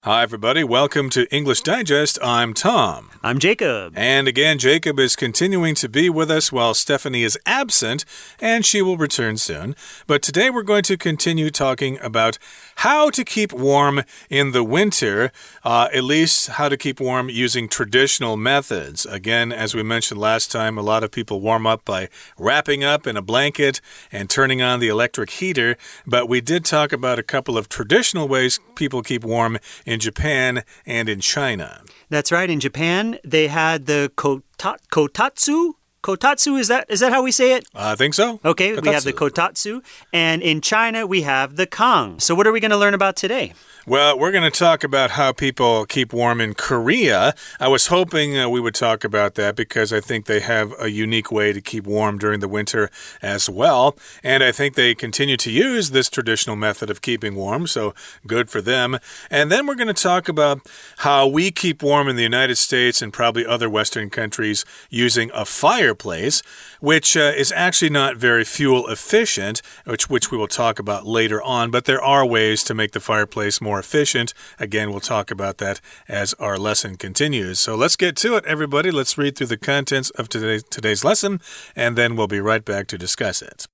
Hi, everybody. Welcome to English Digest. I'm Tom. I'm Jacob. And again, Jacob is continuing to be with us while Stephanie is absent, and she will return soon. But today we're going to continue talking about how to keep warm in the winter, at least how to keep warm using traditional methods. Again, as we mentioned last time, a lot of people warm up by wrapping up in a blanket and turning on the electric heater. But we did talk about a couple of traditional ways people keep warm in Japan and in China. That's right. In Japan, they had the kotatsu. Kotatsu, is that how we say it? I think so. Okay, kotatsu. We have the kotatsu. And in China, we have the kang. So what are we going to learn about today? Well, we're going to talk about how people keep warm in Korea. I was hoping we would talk about that because I think they have a unique way to keep warm during the winter as well. And I think they continue to use this traditional method of keeping warm, so good for them. And then we're going to talk about how we keep warm in the United States and probably other Western countries using a fireplace, which is actually not very fuel efficient, which we will talk about later on. But there are ways to make the fireplace more efficient. Again, we'll talk about that as our lesson continues. So let's get to it, everybody. Let's read through the contents of today's lesson, and then we'll be right back to discuss it.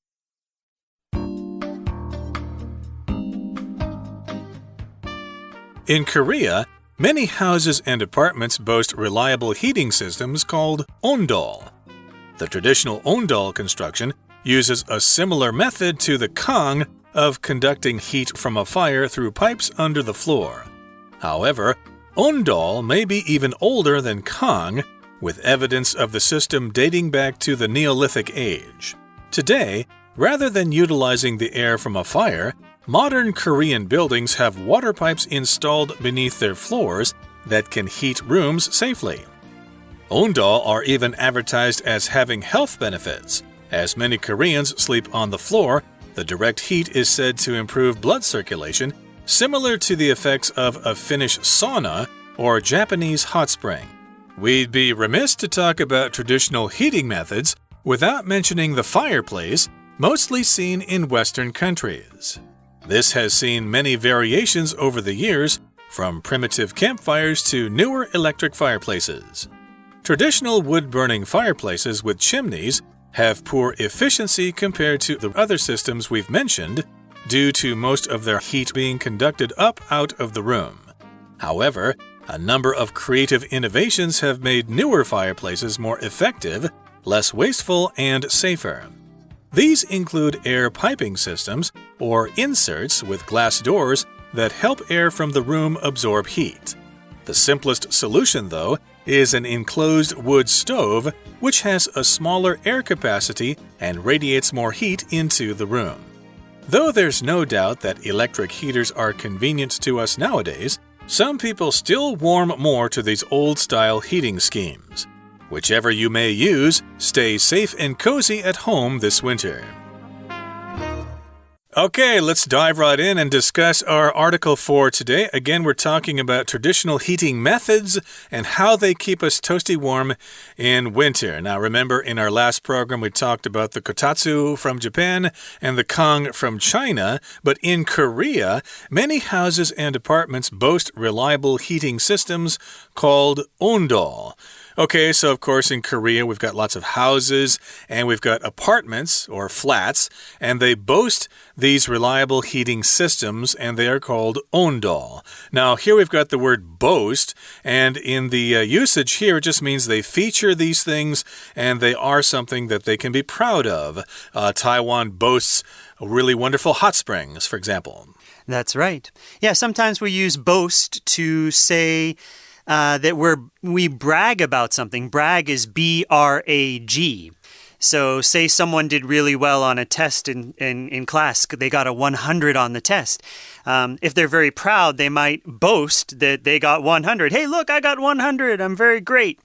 In Korea, many houses and apartments boast reliable heating systems called ondol. The traditional ondol construction uses a similar method to the kang of conducting heat from a fire through pipes under the floor. However, ondol may be even older than kang, with evidence of the system dating back to the Neolithic age. Today, rather than utilizing the air from a fire, modern Korean buildings have water pipes installed beneath their floors that can heat rooms safely. Ondol are even advertised as having health benefits. As many Koreans sleep on the floor, the direct heat is said to improve blood circulation, similar to the effects of a Finnish sauna or Japanese hot spring. We'd be remiss to talk about traditional heating methods without mentioning the fireplace, mostly seen in Western countries. This has seen many variations over the years, from primitive campfires to newer electric fireplaces. Traditional wood-burning fireplaces with chimneys have poor efficiency compared to the other systems we've mentioned, due to most of their heat being conducted up out of the room. However, a number of creative innovations have made newer fireplaces more effective, less wasteful, and safer. These include air piping systems, or inserts with glass doors that help air from the room absorb heat. The simplest solution, though, is an enclosed wood stove, which has a smaller air capacity and radiates more heat into the room. Though there's no doubt that electric heaters are convenient to us nowadays, some people still warm more to these old-style heating schemes. Whichever you may use, stay safe and cozy at home this winter. Okay, let's dive right in and discuss our article for today. Again, we're talking about traditional heating methods and how they keep us toasty warm in winter. Now, remember, in our last program, we talked about the kotatsu from Japan and the kang from China. But in Korea, many houses and apartments boast reliable heating systems called ondol. Okay, so of course in Korea we've got lots of houses and we've got apartments or flats, and they boast these reliable heating systems, and they are called ondol. Now here we've got the word boast, and in the usage here it just means they feature these things and they are something that they can be proud of. Taiwan boasts really wonderful hot springs, for example. That's right. Yeah, sometimes we use boast to say that we brag about something. Brag is B-R-A-G. So say someone did really well on a test in class. They got a 100 on the test. If they're very proud, they might boast that they got 100. Hey, look, I got 100. I'm very great.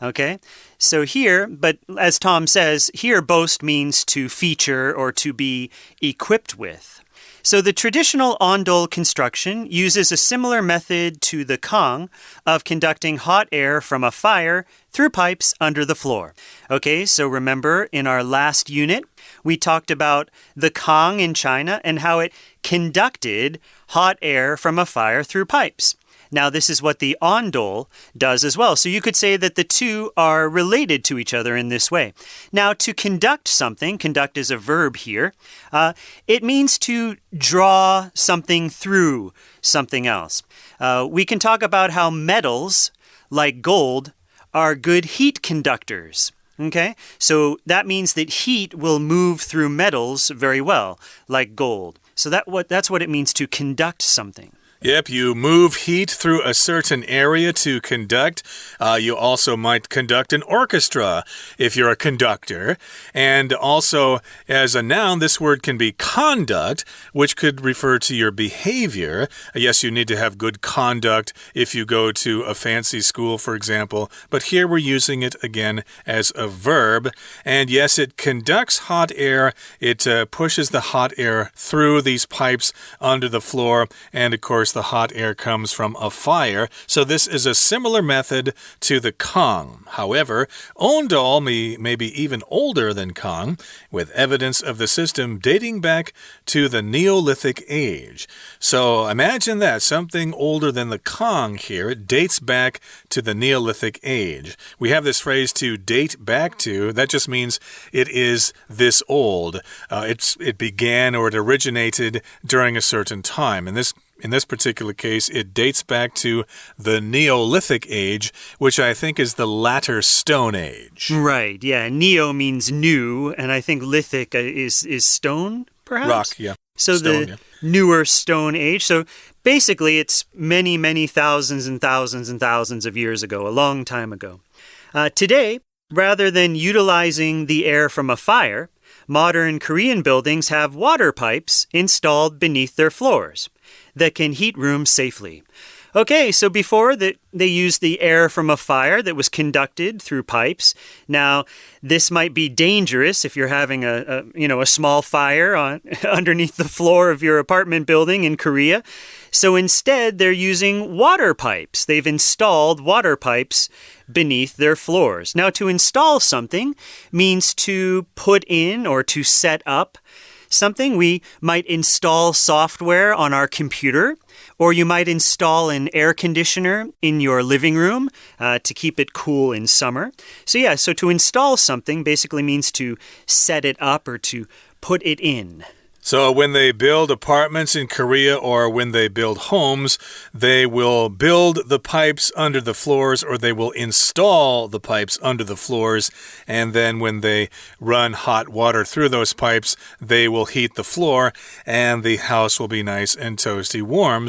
Okay, so here, but as Tom says, here boast means to feature or to be equipped with. So the traditional ondol construction uses a similar method to the kang of conducting hot air from a fire through pipes under the floor. Okay, so remember in our last unit, we talked about the kang in China and how it conducted hot air from a fire through pipes. Now, this is what the ondol does as well. So you could say that the two are related to each other in this way. Now, to conduct something, conduct is a verb here, it means to draw something through something else. We can talk about how metals, like gold, are good heat conductors. Okay, so that means that heat will move through metals very well, like gold. So that's what it means to conduct something. Yep, you move heat through a certain area to conduct. You also might conduct an orchestra if you're a conductor. And also, as a noun, this word can be conduct, which could refer to your behavior. Yes, you need to have good conduct if you go to a fancy school, for example. But here we're using it again as a verb. And yes, it conducts hot air. It pushes the hot air through these pipes under the floor. And of course, the hot air comes from a fire. So this is a similar method to the Kong. However, ondol may be even older than Kong, with evidence of the system dating back to the Neolithic age. So imagine that, something older than the Kong here. It dates back to the Neolithic age. We have this phrase to date back to. That just means it is this old. It began or it originated during a certain time. In this particular case, it dates back to the Neolithic age, which I think is the latter Stone Age. Right, yeah. Neo means new, and I think lithic is stone, perhaps? Rock, yeah. So the newer Stone Age. So basically, it's many, many thousands and thousands and thousands of years ago, a long time ago. Today, rather than utilizing the air from a fire, modern Korean buildings have water pipes installed beneath their floors that can heat rooms safely. Okay, so before that they used the air from a fire that was conducted through pipes. Now, this might be dangerous if you're having a small fire underneath the floor of your apartment building in Korea. So instead, they're using water pipes. They've installed water pipes beneath their floors. Now, to install something means to put in or to set up something. We might install software on our computer, or you might install an air conditioner in your living room to keep it cool in summer. So to install something basically means to set it up or to put it in. So when they build apartments in Korea or when they build homes, they will build the pipes under the floors or they will install the pipes under the floors. And then when they run hot water through those pipes, they will heat the floor and the house will be nice and toasty warm.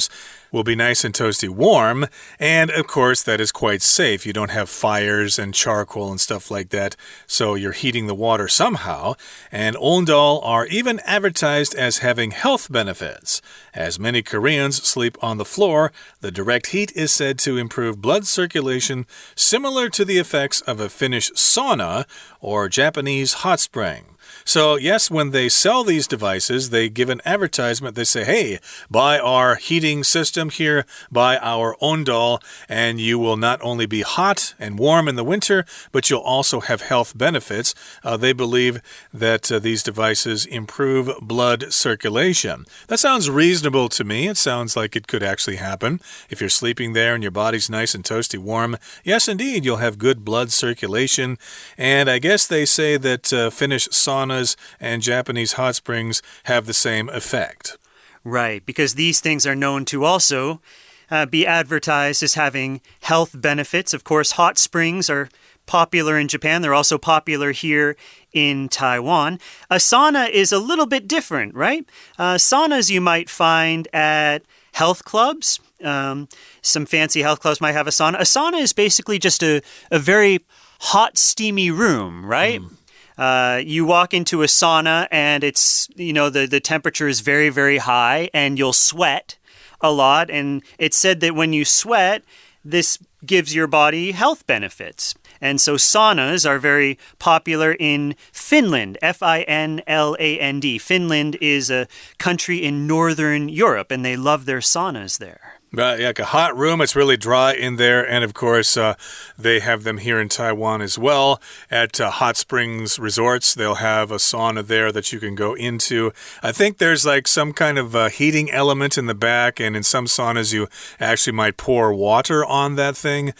And of course, that is quite safe. You don't have fires and charcoal and stuff like that, so you're heating the water somehow. And ondol are even advertised as having health benefits. As many Koreans sleep on the floor, the direct heat is said to improve blood circulation, similar to the effects of a Finnish sauna or Japanese hot spring. So, yes, when they sell these devices, they give an advertisement. They say, hey, buy our heating system here, buy our ondol, and you will not only be hot and warm in the winter, but you'll also have health benefits. They believe that these devices improve blood circulation. That sounds reasonable to me. It sounds like it could actually happen. If you're sleeping there and your body's nice and toasty warm, yes, indeed, you'll have good blood circulation. And I guess they say that Finnish saunas and Japanese hot springs have the same effect. Right, because these things are known to also be advertised as having health benefits. Of course, hot springs are popular in Japan. They're also popular here in Taiwan. A sauna is a little bit different, right? Saunas you might find at health clubs. Some fancy health clubs might have a sauna. A sauna is basically just a very hot, steamy room, right? You walk into a sauna and it's, the temperature is very, very high and you'll sweat a lot. And it's said that when you sweat, this gives your body health benefits. And so saunas are very popular in Finland, Finland. Finland is a country in northern Europe and they love their saunas there. Right, like a hot room. It's really dry in there. And of course, they have them here in Taiwan as well. At hot springs resorts, they'll have a sauna there that you can go into. I think there's like some kind of heating element in the back. And in some saunas, you actually might pour water on that thing.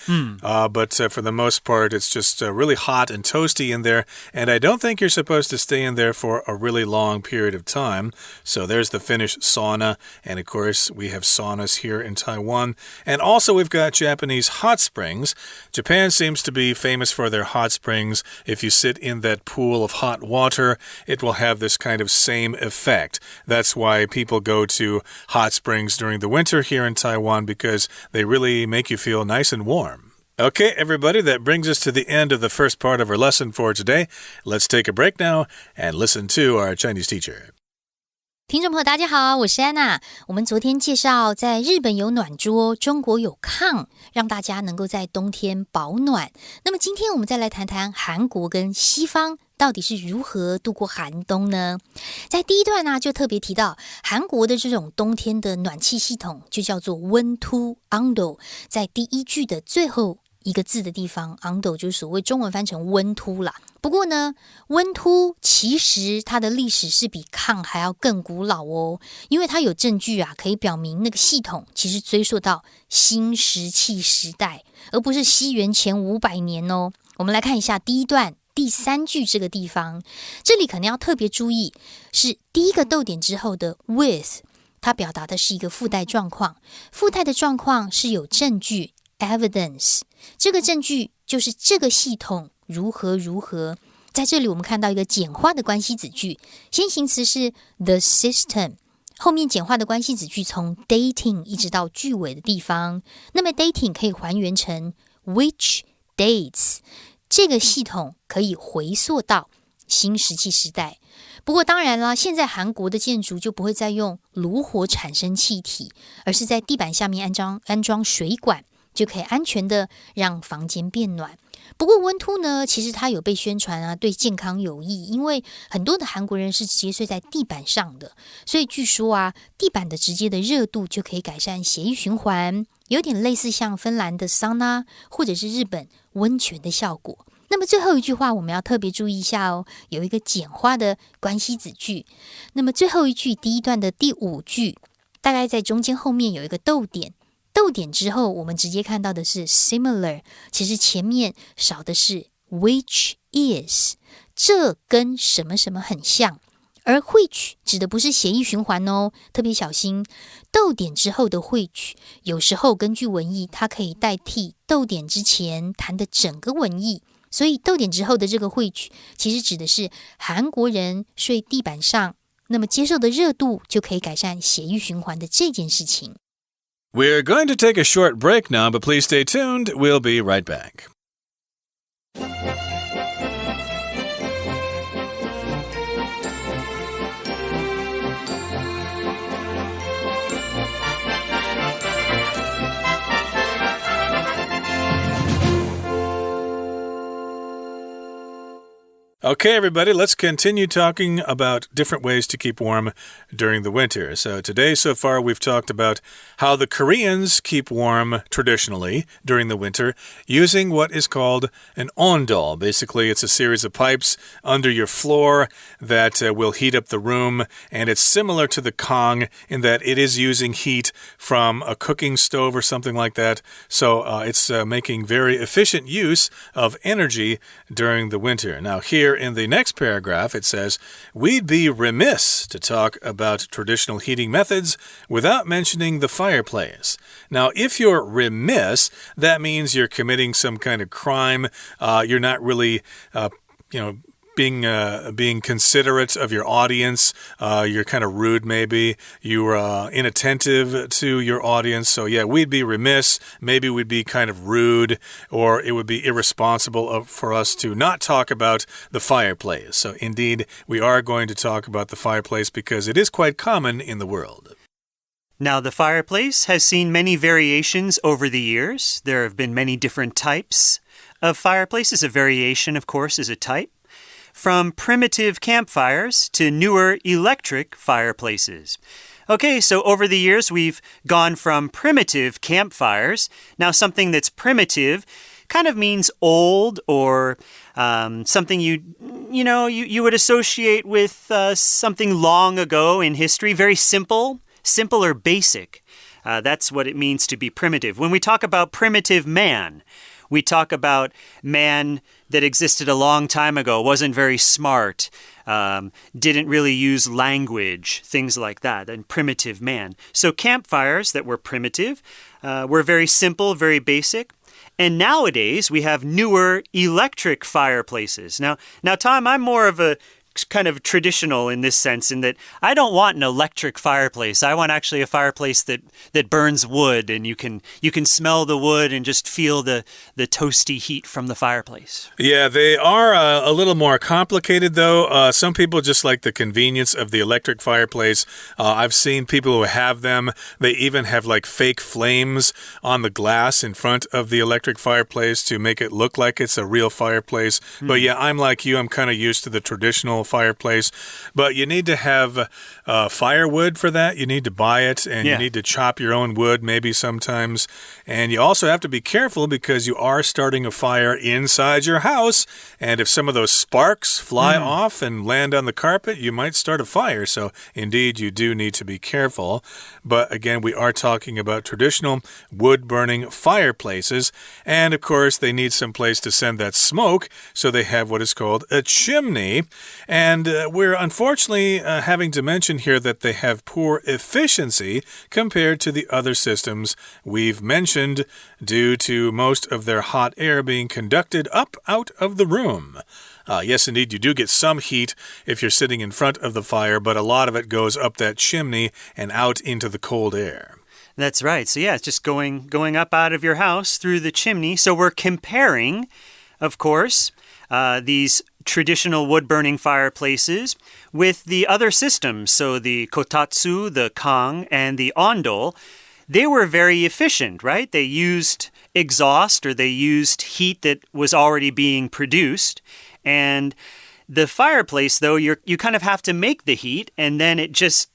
But for the most part, it's just really hot and toasty in there. And I don't think you're supposed to stay in there for a really long period of time. So there's the Finnish sauna. And of course, we have saunas here in Taiwan. And also we've got Japanese hot springs. Japan seems to be famous for their hot springs. If you sit in that pool of hot water, it will have this kind of same effect. That's why people go to hot springs during the winter here in Taiwan, because they really make you feel nice and warm. Okay, everybody, that brings us to the end of the first part of our lesson for today. Let's take a break now and listen to our Chinese teacher. 听众朋友大家好，我是安娜。我们昨天介绍在日本有暖桌，中国有炕，让大家能够在冬天保暖。那么今天我们再来谈谈韩国跟西方到底是如何度过寒冬呢？在第一段呢，就特别提到韩国的这种冬天的暖气系统就叫做温突 在第一句的最后一个字的地方 undo 就是所谓中文翻成温突啦。不过呢，温突其实它的历史是比炕还要更古老哦，因为它有证据啊，可以表明那个系统其实追溯到新石器时代，而不是西元前500年哦。我们来看一下第一段第3句这个地方，这里可能要特别注意，是第一个逗点之后的 with， 它表达的是一个附带状况，附带的状况是有证据 evidence， 这个证据就是这个系统如何如何。在这里我们看到一个简化的关系子句，先行词是 the system， 后面简化的关系子句从 dating 一直到句尾的地方，那么 dating 可以还原成 which dates， 这个系统可以回溯到新石器时代。不过当然啦，现在韩国的建筑就不会再用炉火产生气体，而是在地板下面安装水管，就可以安全的让房间变暖。不过温突呢，其实它有被宣传啊，对健康有益，因为很多的韩国人是直接睡在地板上的，所以据说啊，地板的直接的热度就可以改善血液循环，有点类似像芬兰的桑拿或者是日本温泉的效果。那么最后一句话我们要特别注意一下哦，有一个简化的关系子句。那么最后一句第一段的第5句，大概在中间后面有一个逗点，逗点之后我们直接看到的是 similar， 其实前面少的是 which is， 这跟什么什么很像。而 which 指的不是血液循环哦，特别小心，逗点之后的 which 有时候根据文意它可以代替逗点之前谈的整个文意，所以逗点之后的这个 which 其实指的是韩国人睡地板上，那么接受的热度就可以改善血液循环的这件事情。We're going to take a short break now, but please stay tuned. We'll be right back. Okay, everybody, let's continue talking about different ways to keep warm during the winter. So today, so far, we've talked about how the Koreans keep warm traditionally during the winter using what is called an ondol. Basically, it's a series of pipes under your floor that will heat up the room, and it's similar to the kang in that it is using heat from a cooking stove or something like that. So it's making very efficient use of energy during the winter. Now, here in the next paragraph, it says, we'd be remiss to talk about traditional heating methods without mentioning the fireplace. Now, if you're remiss, that means you're committing some kind of crime. You're not really, being considerate of your audience. You're kind of rude, maybe. You're inattentive to your audience. So, yeah, we'd be remiss. Maybe we'd be kind of rude, or it would be irresponsible for us to not talk about the fireplace. So, indeed, we are going to talk about the fireplace because it is quite common in the world. Now, the fireplace has seen many variations over the years. There have been many different types of fireplaces. A variation, of course, is a type. From primitive campfires to newer electric fireplaces. Okay, so over the years, we've gone from primitive campfires. Now, something that's primitive kind of means old or something you would associate with something long ago in history. Very simple or basic. That's what it means to be primitive. When we talk about primitive man, we talk about man that existed a long time ago, wasn't very smart, didn't really use language, things like that, and primitive man. So campfires that were primitive were very simple, very basic. And nowadays, we have newer electric fireplaces. Now, Tom, I'm more of a kind of traditional in this sense, in that I don't want an electric fireplace. I want actually a fireplace that burns wood, and you can smell the wood and just feel the toasty heat from the fireplace. Yeah, they are a little more complicated, though. Some people just like the convenience of the electric fireplace. I've seen people who have them. They even have like fake flames on the glass in front of the electric fireplace to make it look like it's a real fireplace. But yeah, I'm like you. I'm kind of used to the traditional fireplace, but you need to have firewood for that. You need to buy it, and you need to chop your own wood maybe sometimes. And you also have to be careful because you are starting a fire inside your house, and if some of those sparks fly off and land on the carpet, you might start a fire. So indeed, you do need to be careful. But again, we are talking about traditional wood-burning fireplaces, and of course, they need some place to send that smoke, so they have what is called a chimney. And we're unfortunately having to mention here that they have poor efficiency compared to the other systems we've mentioned due to most of their hot air being conducted up out of the room. Yes, indeed, you do get some heat if you're sitting in front of the fire, but a lot of it goes up that chimney and out into the cold air. That's right. So yeah, it's just going up out of your house through the chimney. So we're comparing, of course, these traditional wood-burning fireplaces with the other systems. So the kotatsu, the kang, and the ondol, they were very efficient, right? They used exhaust, or they used heat that was already being produced. And the fireplace, though, you kind of have to make the heat, and then it just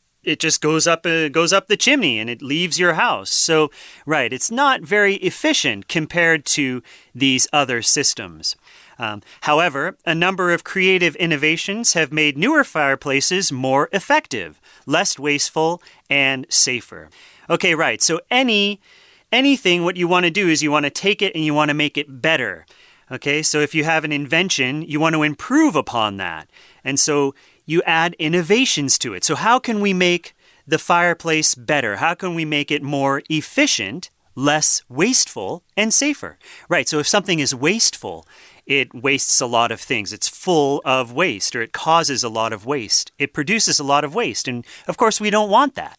goes up the chimney and it leaves your house. So, right, it's not very efficient compared to these other systems. However, a number of creative innovations have made newer fireplaces more effective, less wasteful, and safer. Okay, right. So anything, what you want to do is you want to take it and you want to make it better. Okay, so if you have an invention, you want to improve upon that. And so you add innovations to it. So how can we make the fireplace better? How can we make it more efficient, less wasteful, and safer? Right, so if something is wasteful, it wastes a lot of things. It's full of waste, or it causes a lot of waste. It produces a lot of waste, and of course we don't want that.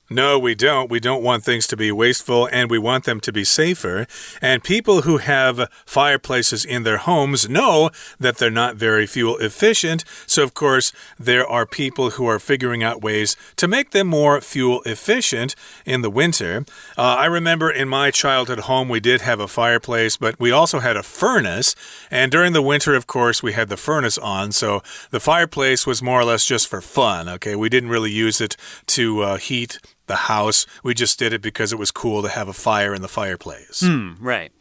No, we don't. We don't want things to be wasteful, and we want them to be safer. And people who have fireplaces in their homes know that they're not very fuel efficient. So, of course, there are people who are figuring out ways to make them more fuel efficient in the winter. I remember in my childhood home, we did have a fireplace, but we also had a furnace. And during the winter, of course, we had the furnace on. So the fireplace was more or less just for fun. Okay, we didn't really use it to heat the house. We just did it because it was cool to have a fire in the fireplace. Right.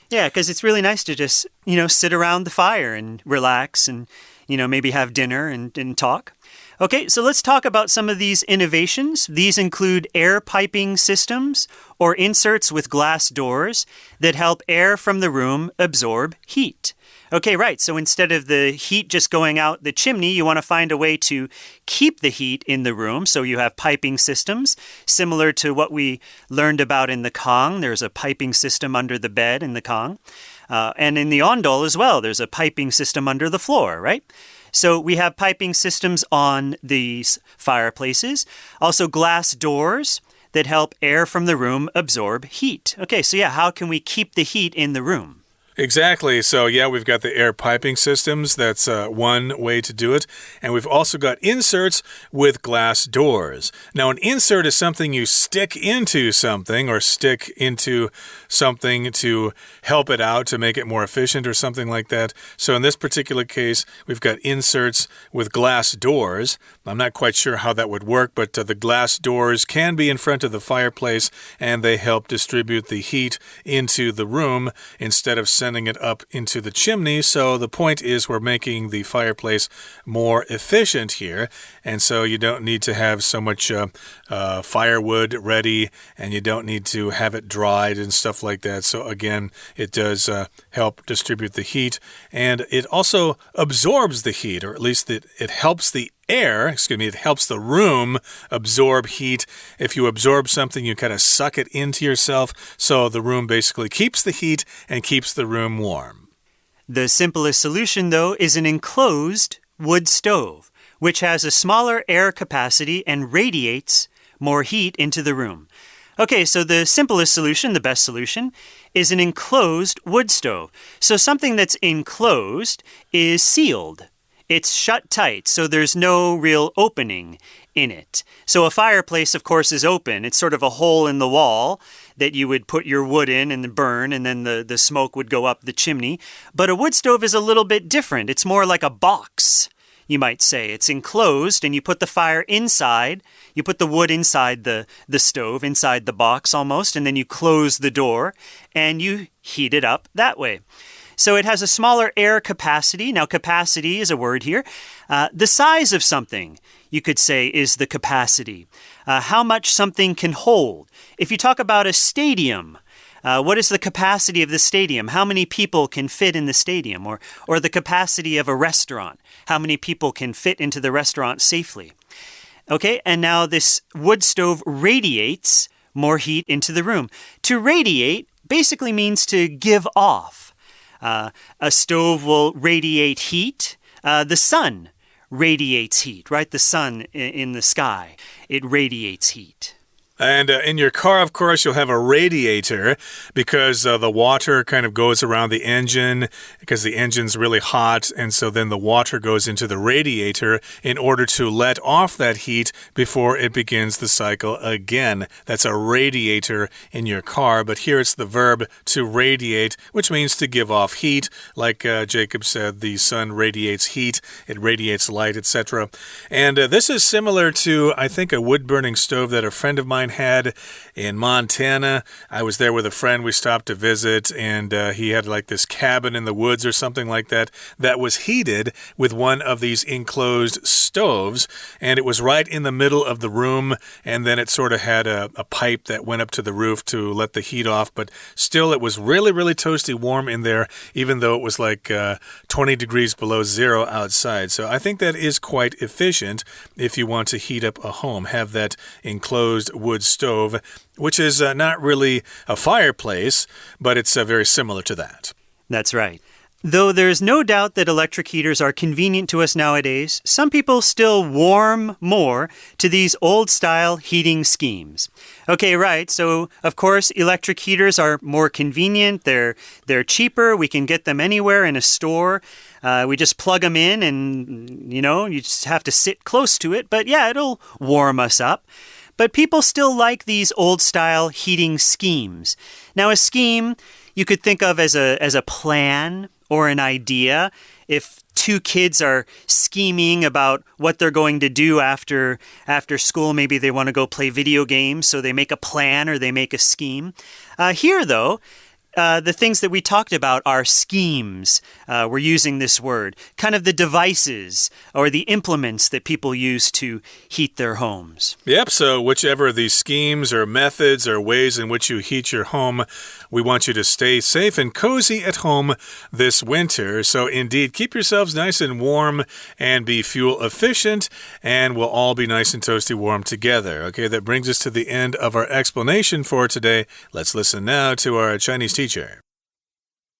Yeah, because it's really nice to just, sit around the fire and relax and, maybe have dinner and talk. Okay, so let's talk about some of these innovations. These include air piping systems or inserts with glass doors that help air from the room absorb heat. Okay, right. So instead of the heat just going out the chimney, you want to find a way to keep the heat in the room. So you have piping systems, similar to what we learned about in the kang. There's a piping system under the bed in the kang. And in the ondol as well, there's a piping system under the floor, right? So we have piping systems on these fireplaces. Also glass doors that help air from the room absorb heat. Okay, so yeah, how can we keep the heat in the room? Exactly. So, yeah, we've got the air piping systems. That's one way to do it. And we've also got inserts with glass doors. Now, an insert is something you stick into something or stick into something to help it out, to make it more efficient or something like that. So, in this particular case, we've got inserts with glass doors. I'm not quite sure how that would work, but the glass doors can be in front of the fireplace, and they help distribute the heat into the room instead of sending it up into the chimney. So the point is we're making the fireplace more efficient here, and so you don't need to have so much firewood ready, and you don't need to have it dried and stuff like that. So again, it does help distribute the heat, and it also absorbs the heat, or at least it helps the it helps the room absorb heat. If you absorb something, you kind of suck it into yourself, so the room basically keeps the heat and keeps the room warm. The simplest solution, though, is an enclosed wood stove, which has a smaller air capacity and radiates more heat into the room. Okay, so the simplest solution, the best solution, is an enclosed wood stove. So something that's enclosed is sealed. It's shut tight, so there's no real opening in it. So a fireplace, of course, is open. It's sort of a hole in the wall that you would put your wood in and burn, and then the smoke would go up the chimney. But a wood stove is a little bit different. It's more like a box, you might say. It's enclosed, and you put the fire inside. You put the wood inside the stove, inside the box almost, and then you close the door, and you heat it up that way. So it has a smaller air capacity. Now, capacity is a word here. The size of something, you could say, is the capacity. How much something can hold. If you talk about a stadium, what is the capacity of the stadium? How many people can fit in the stadium? Or the capacity of a restaurant? How many people can fit into the restaurant safely? Okay, and now this wood stove radiates more heat into the room. To radiate basically means to give off. A stove will radiate heat. The sun radiates heat, right? The sun in the sky, it radiates heat. And in your car, of course, you'll have a radiator because the water kind of goes around the engine because the engine's really hot. And so then the water goes into the radiator in order to let off that heat before it begins the cycle again. That's a radiator in your car. But here it's the verb to radiate, which means to give off heat. Like Jacob said, the sun radiates heat. It radiates light, etc. And this is similar to, I think, a wood-burning stove that a friend of mine had in Montana. I was there with a friend. We stopped to visit, and he had like this cabin in the woods or something like that that was heated with one of these enclosed stoves, and it was right in the middle of the room, and then it sort of had a pipe that went up to the roof to let the heat off, but still it was really, really toasty warm in there, even though it was like 20 degrees below zero outside. So I think that is quite efficient if you want to heat up a home. Have that enclosed wood stove, which is not really a fireplace, but it's very similar to that. That's right. Though there's no doubt that electric heaters are convenient to us nowadays, some people still warm more to these old-style heating schemes. Okay, right. So, of course, electric heaters are more convenient. They're cheaper. We can get them anywhere in a store. We just plug them in and, you just have to sit close to it. But yeah, it'll warm us up. But people still like these old-style heating schemes. Now, a scheme you could think of as a plan or an idea. If two kids are scheming about what they're going to do after school, maybe they want to go play video games, so they make a plan or they make a scheme. Here, though, the things that we talked about are schemes. We're using this word. Kind of the devices or the implements that people use to heat their homes. Yep, so whichever of these schemes or methods or ways in which you heat your home, we want you to stay safe and cozy at home this winter. So indeed, keep yourselves nice and warm and be fuel efficient, and we'll all be nice and toasty warm together. Okay, that brings us to the end of our explanation for today. Let's listen now to our Chinese teacher.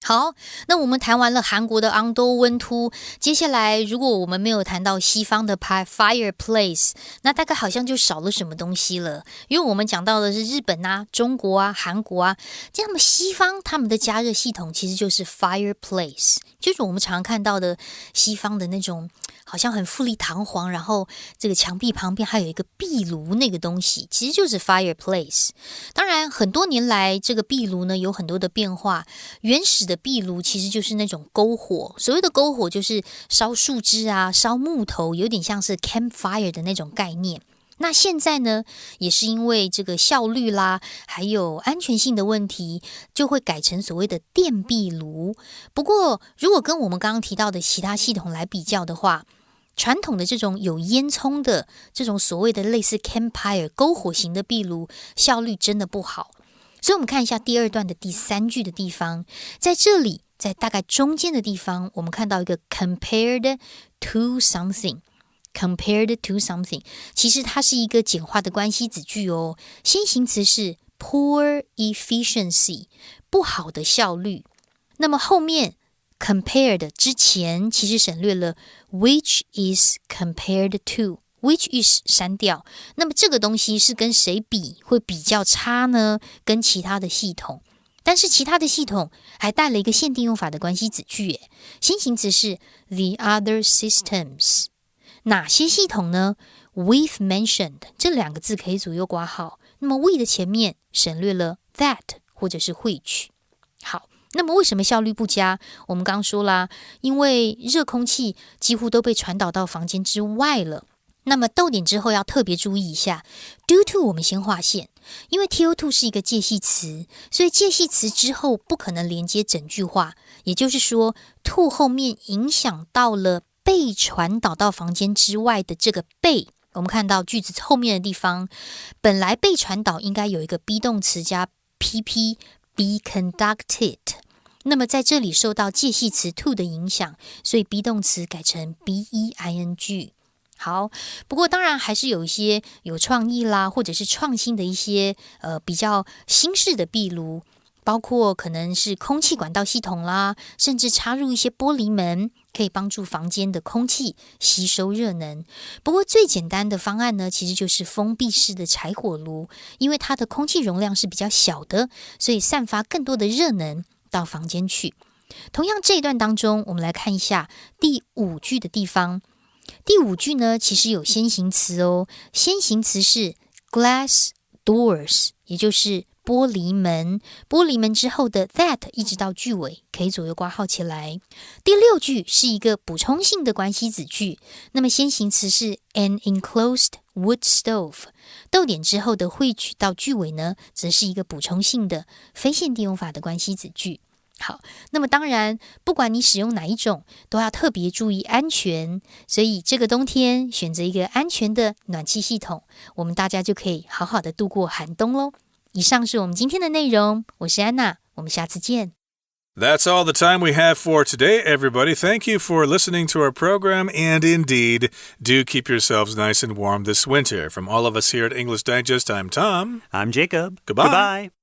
好，那我们谈完了韩国的昂多温突，接下来如果我们没有谈到西方的 fireplace， 那大概好像就少了什么东西了，因为我们讲到的是日本啊、中国啊、韩国啊，这样西方他们的加热系统其实就是 fireplace， 就是我们常看到的西方的那种好像很富丽堂皇，然后这个墙壁旁边还有一个壁炉那个东西，其实就是 fireplace。 当然很多年来这个壁炉呢有很多的变化，原始的壁炉其实就是那种篝火，所谓的篝火就是烧树枝啊、烧木头，有点像是 campfire 的那种概念。那现在呢，也是因为这个效率啦，还有安全性的问题，就会改成所谓的电壁炉。不过如果跟我们刚刚提到的其他系统来比较的话，传统的这种有烟囱的这种所谓的类似 campfire 篝火型的壁炉，效率真的不好。所以我们看一下第二段的第3句的地方，在这里在大概中间的地方，我们看到一个 compared to something， compared to something 其实它是一个简化的关系子句哦。先行词是 poor efficiency， 不好的效率。那么后面 compared 之前其实省略了 which is compared to，which is 删掉，那么这个东西是跟谁比会比较差呢？跟其他的系统，但是其他的系统还带了一个限定用法的关系子句耶。先行词是 the other systems， 哪些系统呢？ We've mentioned 这2个字可以左右括号，那么 we 的前面省略了 that 或者是 which。 好，那么为什么效率不佳？我们刚说啦，因为热空气几乎都被传导到房间之外了。那么逗点之后要特别注意一下 due to 我们先划线，因为 TO2 是一个介系词，所以介系词之后不可能连接整句话，也就是说 to 后面影响到了被传导到房间之外的这个被。我们看到句子后面的地方，本来被传导应该有一个 be 动词加 PP be conducted， 那么在这里受到介系词 to 的影响，所以 be 动词改成 BEING。好，不过当然还是有一些有创意啦，或者是创新的一些比较新式的壁炉，包括可能是空气管道系统啦，甚至插入一些玻璃门，可以帮助房间的空气吸收热能。不过最简单的方案呢，其实就是封闭式的柴火炉，因为它的空气容量是比较小的，所以散发更多的热能到房间去。同样这一段当中，我们来看一下第5句的地方。第5句呢，其实有先行词哦，先行词是 glass doors， 也就是玻璃门。玻璃门之后的 that 一直到句尾可以左右括号起来。第6句是一个补充性的关系子句，那么先行词是 an enclosed wood stove， 逗点之后的which到句尾呢，则是一个补充性的非限定用法的关系子句。好，那么当然不管你使用哪一种，都要特别注意安全，所以这个冬天选择一个安全的暖气系统，我们大家就可以好好的度过寒冬咯。以上是我们今天的内容，我是安娜，我们下次见。That's all the time we have for today, everybody. Thank you for listening to our program, and indeed, do keep yourselves nice and warm this winter. From all of us here at English Digest, I'm Tom. I'm Jacob. Goodbye. Goodbye.